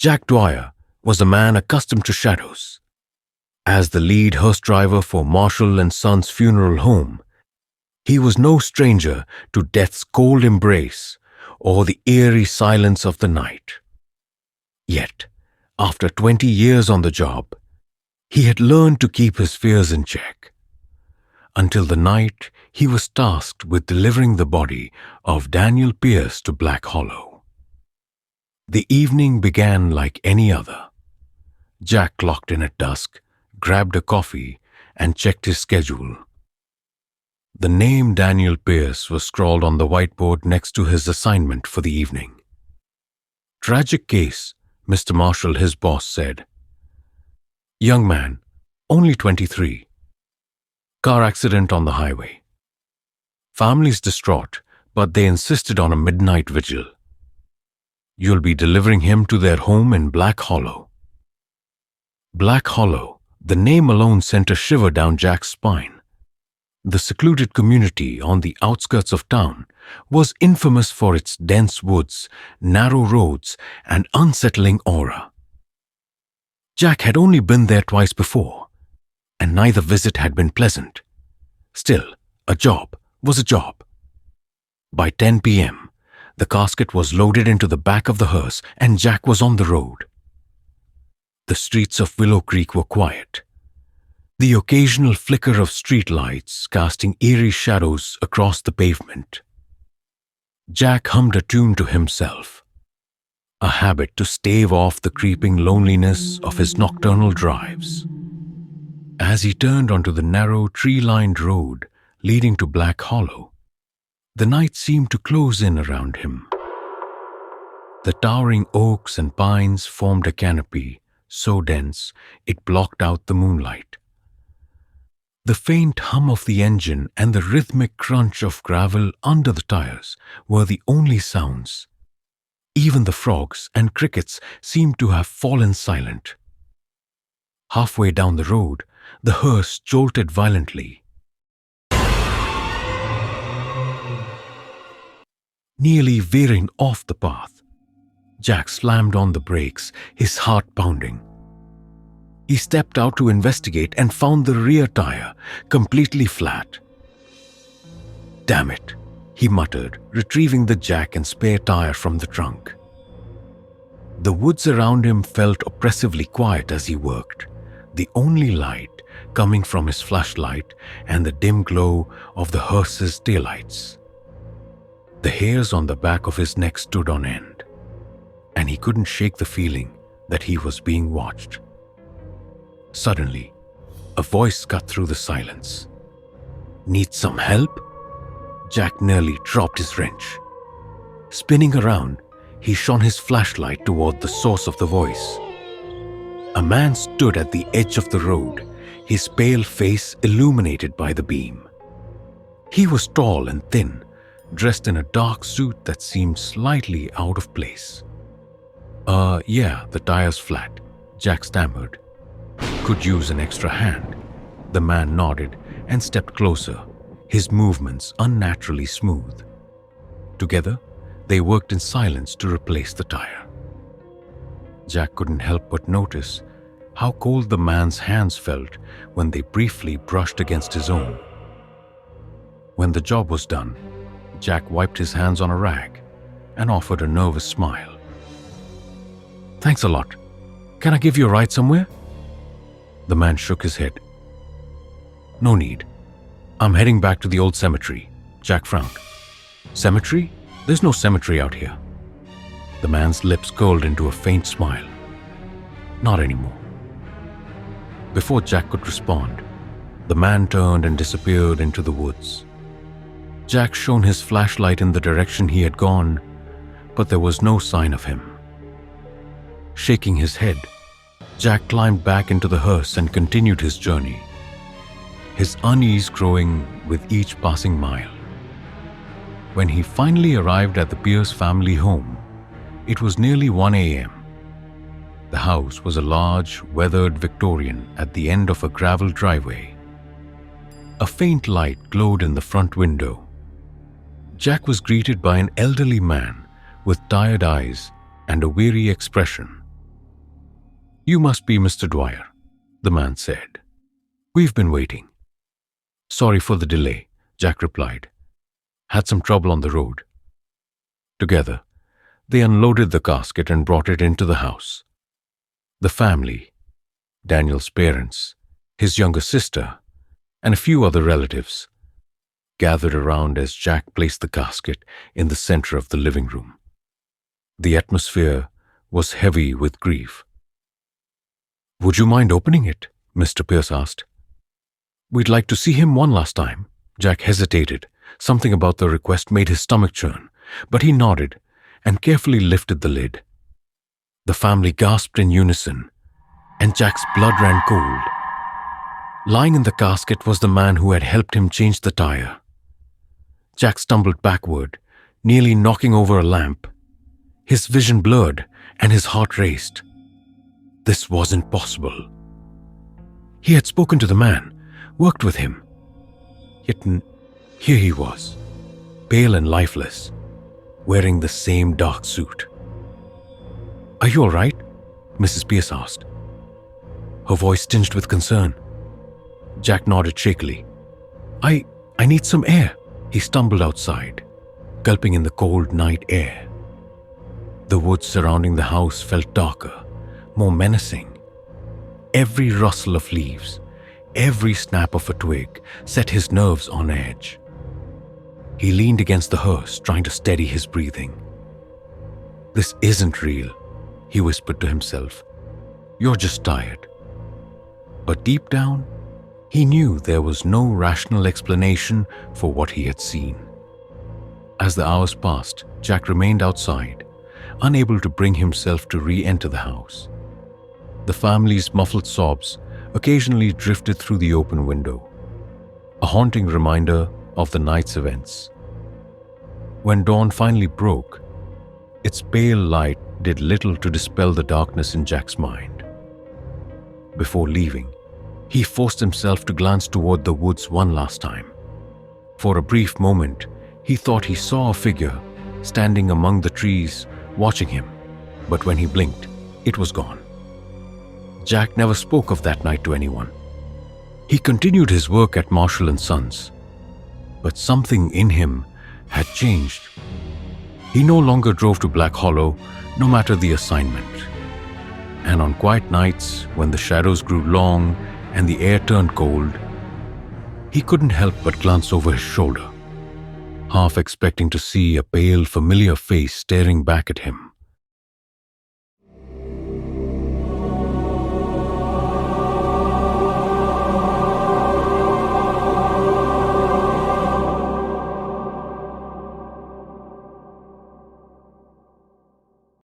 Jack Dwyer was a man accustomed to shadows. As the lead hearse driver for Marshall and Son's funeral home, he was no stranger to death's cold embrace or the eerie silence of the night. Yet, after 20 years on the job, he had learned to keep his fears in check, until the night he was tasked with delivering the body of Daniel Pierce to Black Hollow. The evening began like any other. Jack clocked in at dusk, grabbed a coffee, and checked his schedule. The name Daniel Pierce was scrawled on the whiteboard next to his assignment for the evening. Tragic case, Mr. Marshall, his boss, said. Young man, only 23. Car accident on the highway. Family's distraught, but they insisted on a midnight vigil. You'll be delivering him to their home in Black Hollow. Black Hollow, the name alone sent a shiver down Jack's spine. The secluded community on the outskirts of town was infamous for its dense woods, narrow roads, and unsettling aura. Jack had only been there twice before, and neither visit had been pleasant. Still, a job was a job. By 10 p.m., the casket was loaded into the back of the hearse and Jack was on the road. The streets of Willow Creek were quiet. The occasional flicker of street lights casting eerie shadows across the pavement. Jack hummed a tune to himself, a habit to stave off the creeping loneliness of his nocturnal drives. As he turned onto the narrow, tree-lined road leading to Black Hollow, the night seemed to close in around him. The towering oaks and pines formed a canopy so dense it blocked out the moonlight. The faint hum of the engine and the rhythmic crunch of gravel under the tires were the only sounds. Even the frogs and crickets seemed to have fallen silent. Halfway down the road, the hearse jolted violently. Nearly veering off the path, Jack slammed on the brakes, his heart pounding. He stepped out to investigate and found the rear tire completely flat. Damn it, he muttered, retrieving the jack and spare tire from the trunk. The woods around him felt oppressively quiet as he worked, the only light coming from his flashlight and the dim glow of the hearse's taillights. The hairs on the back of his neck stood on end, and he couldn't shake the feeling that he was being watched. Suddenly, a voice cut through the silence. Need some help? Jack nearly dropped his wrench. Spinning around, he shone his flashlight toward the source of the voice. A man stood at the edge of the road, his pale face illuminated by the beam. He was tall and thin, dressed in a dark suit that seemed slightly out of place. Yeah, the tire's flat," Jack stammered. "Could use an extra hand." The man nodded and stepped closer, his movements unnaturally smooth. Together, they worked in silence to replace the tire. Jack couldn't help but notice how cold the man's hands felt when they briefly brushed against his own. When the job was done, Jack wiped his hands on a rag and offered a nervous smile. "Thanks a lot. Can I give you a ride somewhere?" The man shook his head. "No need. I'm heading back to the old cemetery." Jack frowned. "Cemetery? There's no cemetery out here." The man's lips curled into a faint smile. "Not anymore." Before Jack could respond, the man turned and disappeared into the woods. Jack shone his flashlight in the direction he had gone, but there was no sign of him. Shaking his head, Jack climbed back into the hearse and continued his journey, his unease growing with each passing mile. When he finally arrived at the Pierce family home, it was nearly 1 a.m. The house was a large, weathered Victorian at the end of a gravel driveway. A faint light glowed in the front window. Jack was greeted by an elderly man with tired eyes and a weary expression. "You must be Mr. Dwyer," the man said. "We've been waiting." "Sorry for the delay," Jack replied. "Had some trouble on the road." Together, they unloaded the casket and brought it into the house. The family, Daniel's parents, his younger sister, and a few other relatives, gathered around as Jack placed the casket in the center of the living room. The atmosphere was heavy with grief. "Would you mind opening it?" Mr. Pierce asked. "We'd like to see him one last time." Jack hesitated. Something about the request made his stomach churn, but he nodded and carefully lifted the lid. The family gasped in unison, and Jack's blood ran cold. Lying in the casket was the man who had helped him change the tire. Jack stumbled backward, nearly knocking over a lamp. His vision blurred and his heart raced. This wasn't possible. He had spoken to the man, worked with him. Yet here he was, pale and lifeless, wearing the same dark suit. "Are you all right?" Mrs. Pierce asked, her voice tinged with concern. Jack nodded shakily. I need some air." He stumbled outside, gulping in the cold night air. The woods surrounding the house felt darker, more menacing. Every rustle of leaves, every snap of a twig set his nerves on edge. He leaned against the hearse, trying to steady his breathing. "This isn't real," he whispered to himself. "You're just tired." But deep down, he knew there was no rational explanation for what he had seen. As the hours passed, Jack remained outside, unable to bring himself to re-enter the house. The family's muffled sobs occasionally drifted through the open window, a haunting reminder of the night's events. When dawn finally broke, its pale light did little to dispel the darkness in Jack's mind. Before leaving, he forced himself to glance toward the woods one last time. For a brief moment, he thought he saw a figure standing among the trees, watching him, but when he blinked, it was gone. Jack never spoke of that night to anyone. He continued his work at Marshall & Sons, but something in him had changed. He no longer drove to Black Hollow, no matter the assignment. And on quiet nights, when the shadows grew long and the air turned cold, he couldn't help but glance over his shoulder, half expecting to see a pale, familiar face staring back at him.